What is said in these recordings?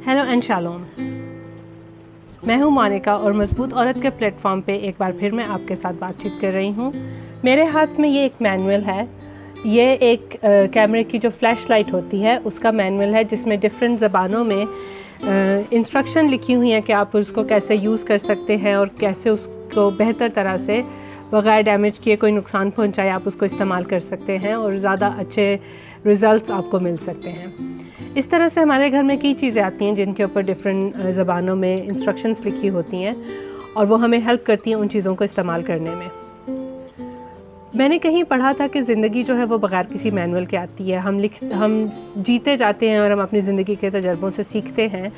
Hello and shalom. मैं हूं मोनिका और मजबूत औरत के प्लेटफॉर्म पे एक बार फिर मैं आपके साथ बातचीत कर रही हूं। मेरे हाथ में ये एक मैनुअल है। ये एक कैमरे की जो फ्लैश लाइट होती है उसका मैनुअल है, जिसमें डिफरेंट ज़बानों में इंस्ट्रक्शन लिखी हुई हैं कि आप उसको कैसे यूज़ कर सकते हैं और कैसे उसको बेहतर तरह से बगैर डैमेज किए, कोई नुकसान पहुंचाए, आप उसको इस्तेमाल कर सकते हैं और ज़्यादा अच्छे रिज़ल्ट्स आपको मिल सकते हैं। इस तरह से हमारे घर में कई चीज़ें आती हैं जिनके ऊपर डिफरेंट ज़बानों में इंस्ट्रक्शंस लिखी होती हैं और वो हमें हेल्प करती हैं उन चीज़ों को इस्तेमाल करने में। मैंने कहीं पढ़ा था कि ज़िंदगी जो है वो बगैर किसी मैनुअल के आती है। हम जीते जाते हैं और हम अपनी ज़िंदगी के तजर्बों से सीखते हैं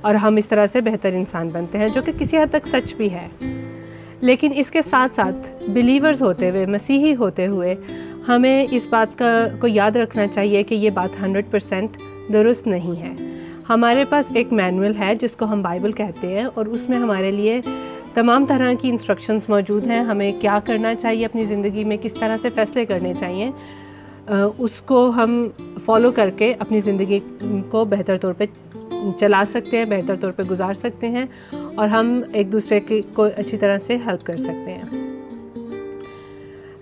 और हम इस तरह से बेहतर इंसान बनते हैं, जो कि किसी हद तक सच भी है। लेकिन इसके साथ साथ बिलीवर्स होते हुए, मसीही होते हुए, हमें इस बात को याद रखना चाहिए कि ये बात 100% दुरुस्त नहीं है। हमारे पास एक मैनुअल है जिसको हम बाइबल कहते हैं और उसमें हमारे लिए तमाम तरह की इंस्ट्रक्शंस मौजूद हैं। हमें क्या करना चाहिए अपनी ज़िंदगी में, किस तरह से फ़ैसले करने चाहिए, उसको हम फॉलो करके अपनी ज़िंदगी को बेहतर तौर पे चला सकते हैं, बेहतर तौर पे गुजार सकते हैं और हम एक दूसरे को अच्छी तरह से हेल्प कर सकते हैं।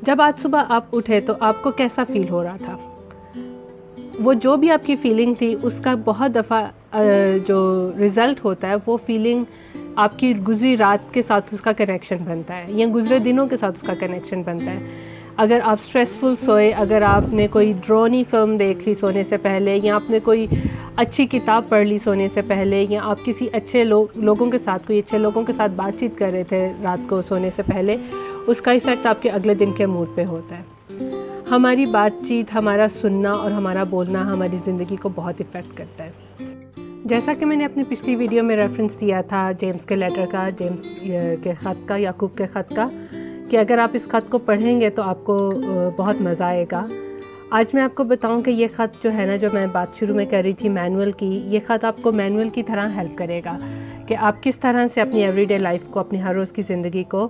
जब आज सुबह आप उठे तो आपको कैसा फील हो रहा था? वो जो भी आपकी फीलिंग थी उसका बहुत दफ़ा जो रिज़ल्ट होता है वो फीलिंग आपकी गुजरी रात के साथ उसका कनेक्शन बनता है या गुजरे दिनों के साथ उसका कनेक्शन बनता है। अगर आप स्ट्रेसफुल सोए, अगर आपने कोई ड्रोनी फिल्म देख ली सोने से पहले, या आपने कोई अच्छी किताब पढ़ ली सोने से पहले, या आप किसी अच्छे लोगों के साथ, कोई अच्छे लोगों के साथ बातचीत कर रहे थे रात को सोने से पहले, उसका इफेक्ट आपके अगले दिन के मूड पे होता है। हमारी बातचीत, हमारा सुनना और हमारा बोलना हमारी ज़िंदगी को बहुत इफ़ेक्ट करता है। जैसा कि मैंने अपनी पिछली वीडियो में रेफरेंस दिया था जेम्स के लेटर का, जेम्स के ख़त का, याकूब के ख़त का, कि अगर आप इस ख़त को पढ़ेंगे तो आपको बहुत मज़ा आएगा। आज मैं आपको बताऊं कि ये ख़त जो है ना, जो मैं बात शुरू में कर रही थी मैनुअल की, ये ख़त आपको मैनुअल की तरह हेल्प करेगा कि आप किस तरह से अपनी एवरीडे लाइफ को, अपनी हर रोज़ की ज़िंदगी को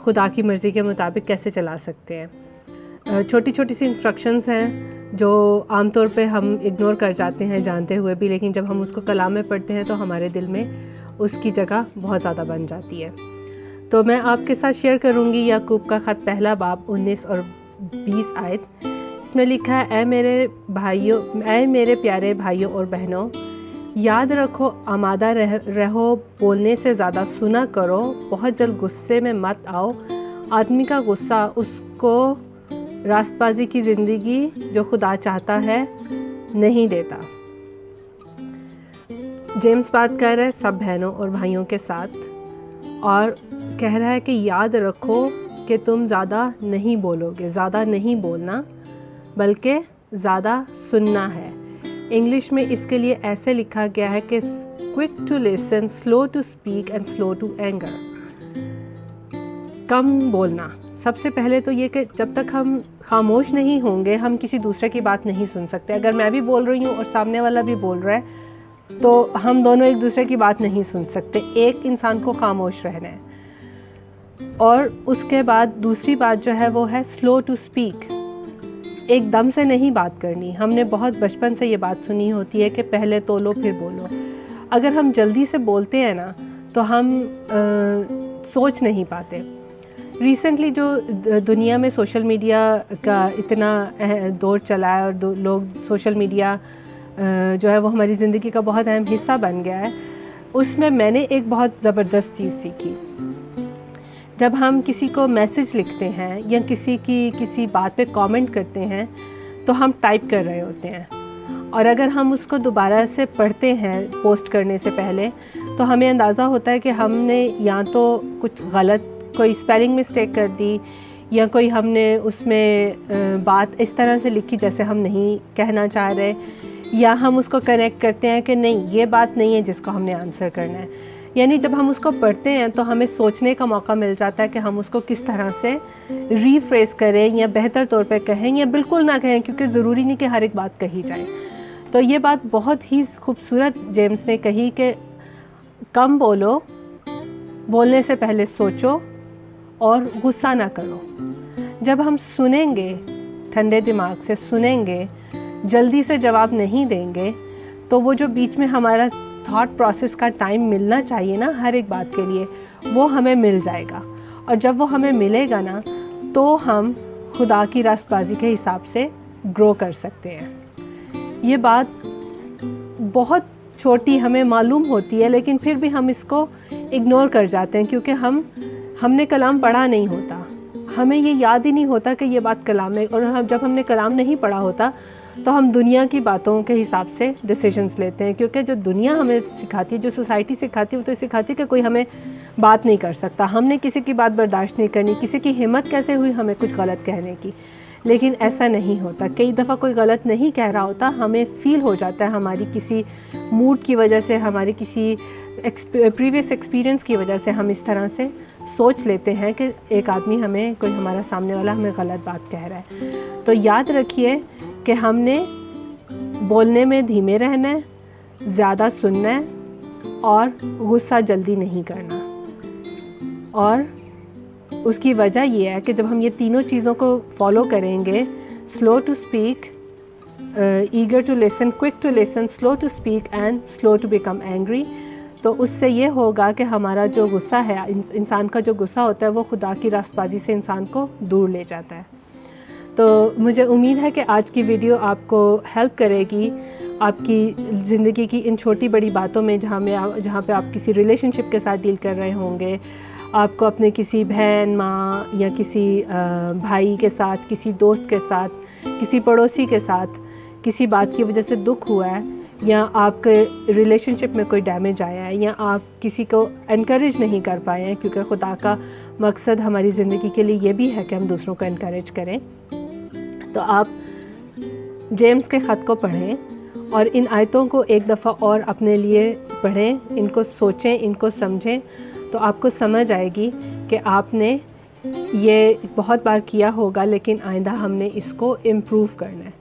खुदा की मर्ज़ी के मुताबिक कैसे चला सकते हैं। छोटी छोटी सी इंस्ट्रक्शंस हैं जो आमतौर पे हम इग्नोर कर जाते हैं जानते हुए भी, लेकिन जब हम उसको कलाम में पढ़ते हैं तो हमारे दिल में उसकी जगह बहुत ज़्यादा बन जाती है। तो मैं आपके साथ शेयर करूंगी याकूब का ख़त, पहला बाब 19 और 20 आयत। इसमें लिखा है, ऐ मेरे प्यारे भाइयों और बहनों, याद रखो, आमादा रहो, बोलने से ज़्यादा सुना करो, बहुत जल्द गुस्से में मत आओ। आदमी का गुस्सा उसको रास्तबाजी की ज़िंदगी जो खुदा चाहता है नहीं देता। जेम्स बात कर रहा है सब बहनों और भाइयों के साथ और कह रहा है कि याद रखो कि तुम ज़्यादा नहीं बोलोगे, ज़्यादा नहीं बोलना बल्कि ज़्यादा सुनना है। इंग्लिश में इसके लिए ऐसे लिखा गया है कि quick to listen, slow to speak and slow to anger. कम बोलना। सबसे पहले तो ये कि जब तक हम खामोश नहीं होंगे हम किसी दूसरे की बात नहीं सुन सकते। अगर मैं भी बोल रही हूँ और सामने वाला भी बोल रहा है तो हम दोनों एक दूसरे की बात नहीं सुन सकते। एक इंसान को खामोश रहना है। और उसके बाद दूसरी बात जो है वो है स्लो टू स्पीक। एकदम से नहीं बात करनी। हमने बहुत बचपन से ये बात सुनी होती है कि पहले तोलो फिर बोलो। अगर हम जल्दी से बोलते हैं ना तो हम सोच नहीं पाते। रिसेंटली जो दुनिया में सोशल मीडिया का इतना दौर चला है और लोग सोशल मीडिया जो है वो हमारी ज़िंदगी का बहुत अहम हिस्सा बन गया है, उसमें मैंने एक बहुत ज़बरदस्त चीज़ सीखी। जब हम किसी को मैसेज लिखते हैं या किसी बात पे कमेंट करते हैं तो हम टाइप कर रहे होते हैं, और अगर हम उसको दोबारा से पढ़ते हैं पोस्ट करने से पहले तो हमें अंदाज़ा होता है कि हमने या तो कुछ गलत, कोई स्पेलिंग मिस्टेक कर दी, या कोई हमने उसमें बात इस तरह से लिखी जैसे हम नहीं कहना चाह रहे, या हम उसको कनेक्ट करते हैं कि नहीं ये बात नहीं है जिसको हमने आंसर करना है। यानी जब हम उसको पढ़ते हैं तो हमें सोचने का मौका मिल जाता है कि हम उसको किस तरह से रीफ्रेज करें या बेहतर तौर पे कहें या बिल्कुल ना कहें, क्योंकि ज़रूरी नहीं कि हर एक बात कही जाए। तो ये बात बहुत ही खूबसूरत जेम्स ने कही कि कम बोलो, बोलने से पहले सोचो और गुस्सा ना करो। जब हम सुनेंगे, ठंडे दिमाग से सुनेंगे, जल्दी से जवाब नहीं देंगे, तो वो जो बीच में हमारा थॉट प्रोसेस का टाइम मिलना चाहिए ना हर एक बात के लिए, वो हमें मिल जाएगा। और जब वो हमें मिलेगा ना तो हम खुदा की रास्तबाजी के हिसाब से ग्रो कर सकते हैं। ये बात बहुत छोटी हमें मालूम होती है, लेकिन फिर भी हम इसको इग्नोर कर जाते हैं क्योंकि हमने कलाम पढ़ा नहीं होता, हमें ये याद ही नहीं होता कि ये बात कलाम है। और जब हमने कलाम नहीं पढ़ा होता तो हम दुनिया की बातों के हिसाब से डिसीजंस लेते हैं, क्योंकि जो दुनिया हमें सिखाती है, जो सोसाइटी सिखाती है, वो तो सिखाती है कि कोई हमें बात नहीं कर सकता, हमने किसी की बात बर्दाश्त नहीं करनी, किसी की हिम्मत कैसे हुई हमें कुछ गलत कहने की। लेकिन ऐसा नहीं होता। कई दफ़ा कोई गलत नहीं कह रहा होता, हमें फील हो जाता है, हमारी किसी मूड की वजह से, हमारी किसी प्रीवियस एक्सपीरियंस की वजह से हम इस तरह से सोच लेते हैं कि एक आदमी हमें, कोई हमारा सामने वाला हमें गलत बात कह रहा है। तो याद रखिए कि हमने बोलने में धीमे रहना है, ज़्यादा सुनना है और गुस्सा जल्दी नहीं करना। और उसकी वजह ये है कि जब हम ये तीनों चीज़ों को फॉलो करेंगे, slow to speak, eager to listen, quick to listen, slow to speak and slow to become angry, तो उससे ये होगा कि हमारा जो गुस्सा है, इंसान का जो गुस्सा होता है, वो खुदा की रास्तबाजी से इंसान को दूर ले जाता है। तो मुझे उम्मीद है कि आज की वीडियो आपको हेल्प करेगी आपकी ज़िंदगी की इन छोटी बड़ी बातों में, जहाँ पे आप किसी रिलेशनशिप के साथ डील कर रहे होंगे, आपको अपने किसी बहन, माँ या किसी भाई के साथ, किसी दोस्त के साथ, किसी पड़ोसी के साथ किसी बात की वजह से दुख हुआ है, या आपके रिलेशनशिप में कोई डैमेज आया है, या आप किसी को एनकरेज नहीं कर पाए हैं, क्योंकि खुदा का मकसद हमारी ज़िंदगी के लिए ये भी है कि हम दूसरों को एनकरेज करें। तो आप जेम्स के ख़त को पढ़ें और इन आयतों को एक दफ़ा और अपने लिए पढ़ें, इनको सोचें, इनको समझें, तो आपको समझ आएगी कि आपने ये बहुत बार किया होगा, लेकिन आइंदा हमने इसको इम्प्रूव करना है।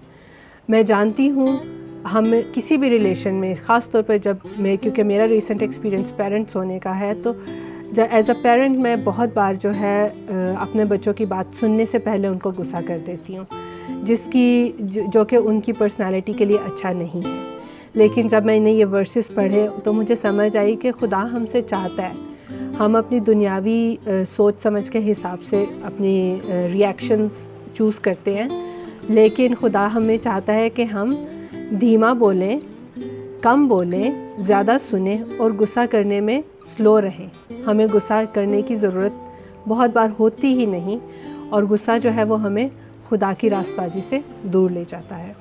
मैं जानती हूँ हम किसी भी रिलेशन में, ख़ास तौर पर जब मैं, क्योंकि मेरा रिसेंट एक्सपीरियंस पेरेंट्स होने का है, तो एज अ पेरेंट मैं बहुत बार जो है अपने बच्चों की बात सुनने से पहले उनको गुस्सा कर देती हूँ, जो कि उनकी पर्सनालिटी के लिए अच्छा नहीं है। लेकिन जब मैंने ये वर्सेस पढ़े तो मुझे समझ आई कि खुदा हमसे चाहता है, हम अपनी दुनियावी सोच समझ के हिसाब से अपनी रिएक्शंस चूज़ करते हैं, लेकिन खुदा हमें चाहता है कि हम धीमा बोलें, कम बोलें, ज़्यादा सुने और गुस्सा करने में स्लो रहें। हमें गुस्सा करने की ज़रूरत बहुत बार होती ही नहीं, और गुस्सा जो है वो हमें खुदा की रास्तबाजी से दूर ले जाता है।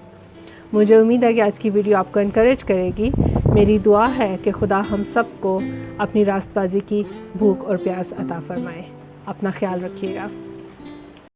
मुझे उम्मीद है कि आज की वीडियो आपको इनकरेज करेगी। मेरी दुआ है कि खुदा हम सबको अपनी रास्तबाजी की भूख और प्यास अता फरमाए। अपना ख्याल रखिएगा।